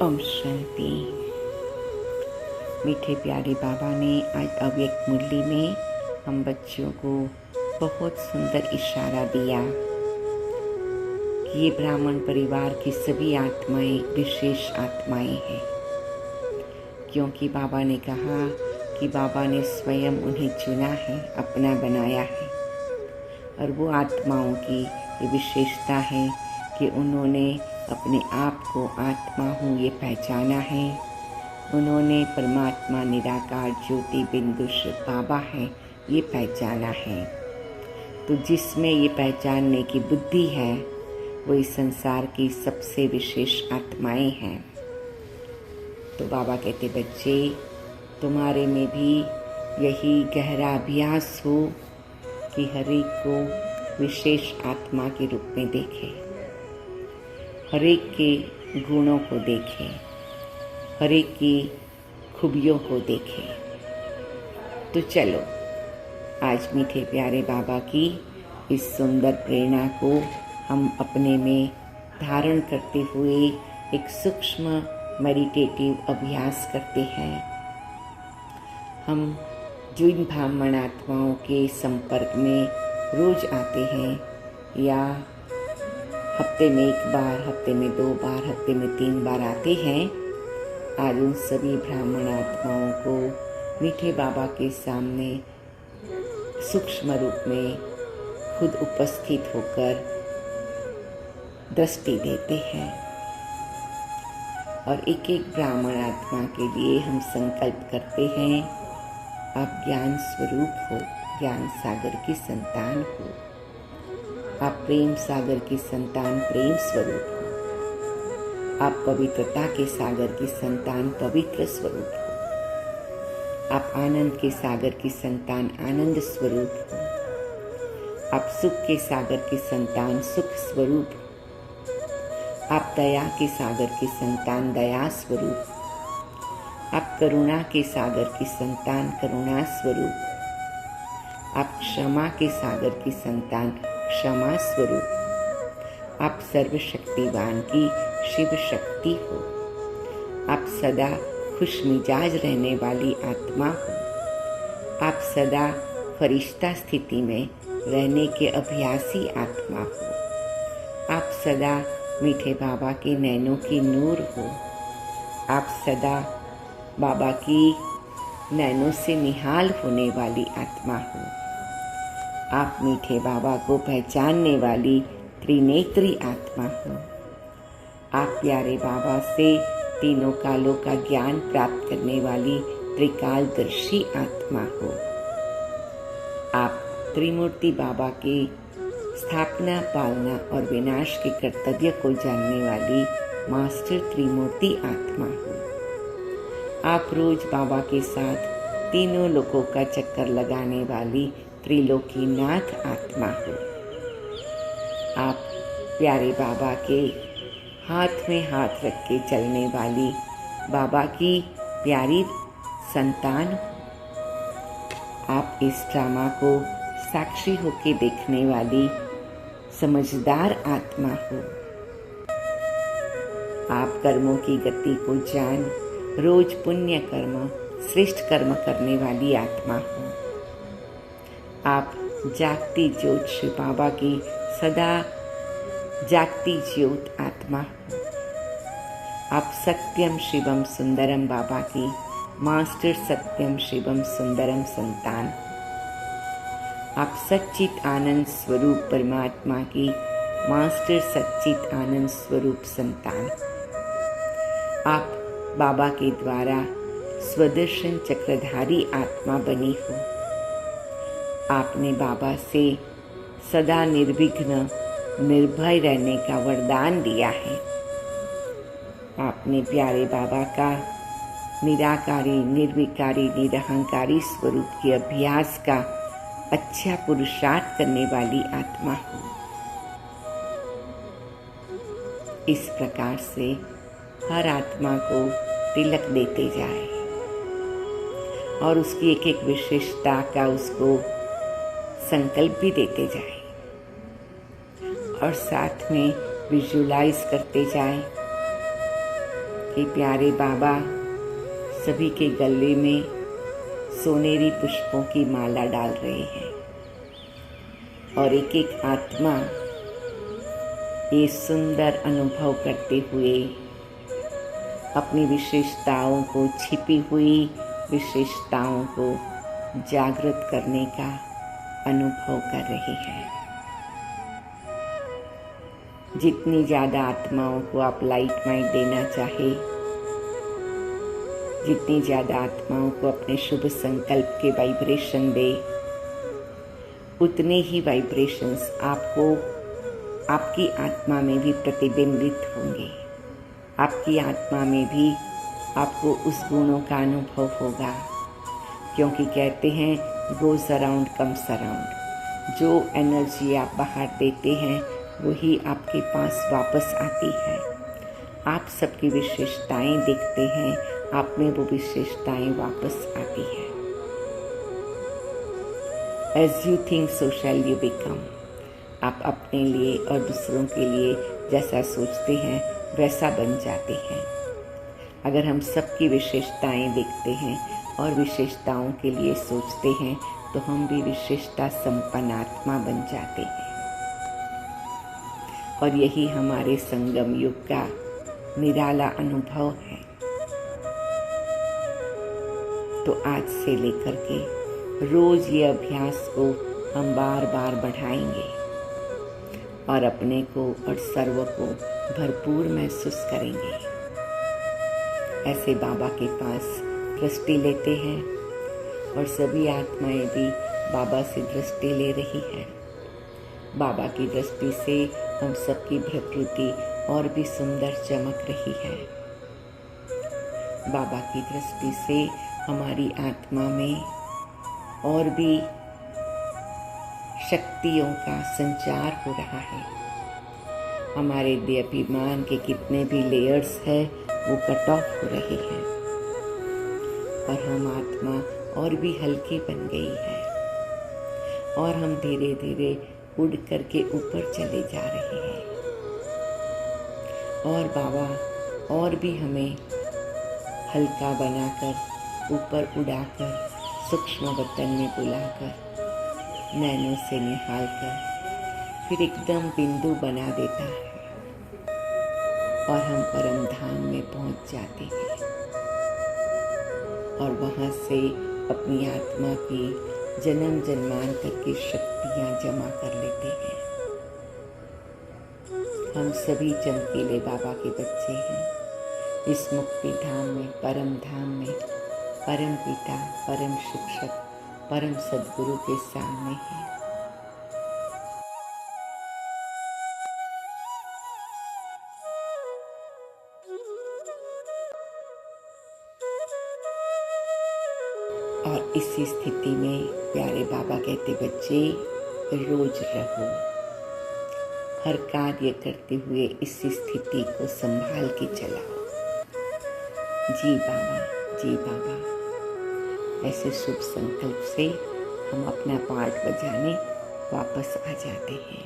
ओम शांति। मीठे प्यारे बाबा ने आज अव्यक्त मुरली में हम बच्चों को बहुत सुंदर इशारा दिया कि ये ब्राह्मण परिवार की सभी आत्माएं विशेष आत्माएं हैं, क्योंकि बाबा ने कहा कि बाबा ने स्वयं उन्हें चुना है, अपना बनाया है। और वो आत्माओं की ये विशेषता है कि उन्होंने अपने आप को आत्मा हूँ ये पहचाना है। उन्होंने परमात्मा निराकार ज्योति बिंदु बाबा है ये पहचाना है। तो जिसमें ये पहचानने की बुद्धि है वो इस संसार की सबसे विशेष आत्माएं हैं। तो बाबा कहते बच्चे, तुम्हारे में भी यही गहरा अभ्यास हो कि हर एक को विशेष आत्मा के रूप में देखे, हर एक के गुणों को देखे, हर एक की खूबियों को देखे। तो चलो आज मीठे प्यारे बाबा की इस सुंदर प्रेरणा को हम अपने में धारण करते हुए एक सूक्ष्म मेडिटेटिव अभ्यास करते हैं। हम जिन ब्राह्मण आत्माओं के संपर्क में रोज आते हैं या हफ्ते में एक बार, हफ्ते में 2 बार, हफ्ते में 3 बार आते हैं, आज उन सभी ब्राह्मण आत्माओं को मीठे बाबा के सामने सूक्ष्म रूप में खुद उपस्थित होकर दृष्टि देते हैं। और एक एक ब्राह्मण आत्मा के लिए हम संकल्प करते हैं, आप ज्ञान स्वरूप हो, ज्ञान सागर की संतान हो, आप प्रेम सागर की संतान, प्रेम स्वरूप हो, आप पवित्रता के सागर की संतान, पवित्र स्वरूप हो, आप आनंद के सागर की संतान, आनंद स्वरूप हो, आप सुख के सागर की संतान, सुख स्वरूप हो, आप दया के सागर की संतान, दया स्वरूप, आप करुणा के सागर की संतान, करुणा स्वरूप, आप क्षमा के सागर की संतान, क्षमा स्वरूप, आप सर्वशक्तिवान की शिव शक्ति हो, आप सदा खुश मिजाज रहने वाली आत्मा हो, आप सदा फरिश्ता स्थिति में रहने के अभ्यासी आत्मा हो, आप सदा मीठे बाबा के नैनों की नूर हो, आप सदा बाबा की नैनों से निहाल होने वाली आत्मा हो, आप मीठे बाबा को पहचानने वाली त्रिनेत्री आत्मा हो, आप प्यारे बाबा से तीनों कालों का ज्ञान प्राप्त करने वाली त्रिकालदर्शी आत्मा हो, आप त्रिमूर्ति बाबा के स्थापना, पालना और विनाश के कर्तव्य को जानने वाली मास्टर त्रिमूर्ति आत्मा हो, आप रोज बाबा के साथ तीनों लोकों का चक्कर लगाने वाली त्रिलोकीनाथ आत्मा हो, आप प्यारे बाबा के हाथ में हाथ रख के चलने वाली बाबा की प्यारी संतान हो, आप इस ड्रामा को साक्षी होके देखने वाली समझदार आत्मा हो, आप कर्मों की गति को जान रोज पुण्य कर्म, श्रेष्ठ कर्म करने वाली आत्मा हो, आप जागती ज्योत श्री बाबा की सदा जागती ज्योत आत्मा हो, आप सत्यम शिवम सुंदरम बाबा की मास्टर सत्यम शिवम सुंदरम संतान हो, आप सच्चित आनंद स्वरूप परमात्मा की मास्टर सच्चित आनंद स्वरूप संतान हो, आप बाबा के द्वारा स्वदर्शन चक्रधारी आत्मा बनी हो, आपने बाबा से सदा निर्विघ्न निर्भय रहने का वरदान दिया है। आपने प्यारे बाबा का निराकारी, निर्विकारी, निरहंकारी स्वरूप के अभ्यास का अच्छा पुरुषार्थ करने वाली आत्मा हो। इस प्रकार से हर आत्मा को तिलक देते जाए और उसकी एक एक विशेषता का उसको संकल्प भी देते जाए और साथ में विजुलाइज करते जाए कि प्यारे बाबा सभी के गले में सोनेरी पुष्पों की माला डाल रहे हैं और एक एक आत्मा ये सुंदर अनुभव करते हुए अपनी विशेषताओं को, छिपी हुई विशेषताओं को जागृत करने का अनुभव कर रहे हैं। जितनी ज़्यादा आत्माओं को आप लाइट माइंड देना चाहे, जितनी ज़्यादा आत्माओं को अपने शुभ संकल्प के वाइब्रेशन दे, उतने ही वाइब्रेशंस आपको, आपकी आत्मा में भी प्रतिबिंबित होंगे। आपकी आत्मा में भी आपको उस गुणों का अनुभव होगा, क्योंकि कहते हैं गोज अराउंड कम्स अराउंड। जो एनर्जी आप बाहर देते हैं वही आपके पास वापस आती है। आप सबकी विशेषताएं देखते हैं, आप में वो विशेषताएं वापस आती है। As you think, so shall you become। आप अपने लिए और दूसरों के लिए जैसा सोचते हैं वैसा बन जाते हैं। अगर हम सबकी विशेषताएं देखते हैं और विशेषताओं के लिए सोचते हैं तो हम भी विशेषता संपन्न आत्मा बन जाते हैं। और यही हमारे संगम युग का निराला अनुभव है। तो आज से लेकर के रोज ये अभ्यास को हम बार बार बढ़ाएंगे और अपने को और सर्व को भरपूर महसूस करेंगे। ऐसे बाबा के पास दृष्टि लेते हैं और सभी आत्माएं भी बाबा से दृष्टि ले रही हैं। बाबा की दृष्टि से हम सबकी प्रकृति और भी सुंदर चमक रही है। बाबा की दृष्टि से हमारी आत्मा में और भी शक्तियों का संचार हो रहा है। हमारे देहाभिमान के कितने भी लेयर्स है वो कट ऑफ हो रहे हैं और हम आत्मा और भी हल्की बन गई है और हम धीरे धीरे उड़ करके ऊपर चले जा रहे हैं। और बाबा और भी हमें हल्का बनाकर, ऊपर उड़ाकर, सूक्ष्म वतन में बुलाकर, नैनों से निहालकर फिर एकदम बिंदु बना देता है और हम परम धाम में पहुंच जाते हैं और वहां से अपनी आत्मा की जन्म जन्मांतर की शक्तियां जमा कर लेते हैं। हम सभी चमकीले बाबा के बच्चे हैं। इस मुक्ति धाम में, परम धाम में, परम पिता, परम शिक्षक, परम सद्गुरु के सामने हैं। और इसी स्थिति में प्यारे बाबा कहते, बच्चे रोज रहो। हर कार्य करते हुए इसी स्थिति को संभाल के चलाओ। जी बाबा, जी बाबा। ऐसे शुभ संकल्प से हम अपना पार्ट बजाने वापस आ जाते हैं।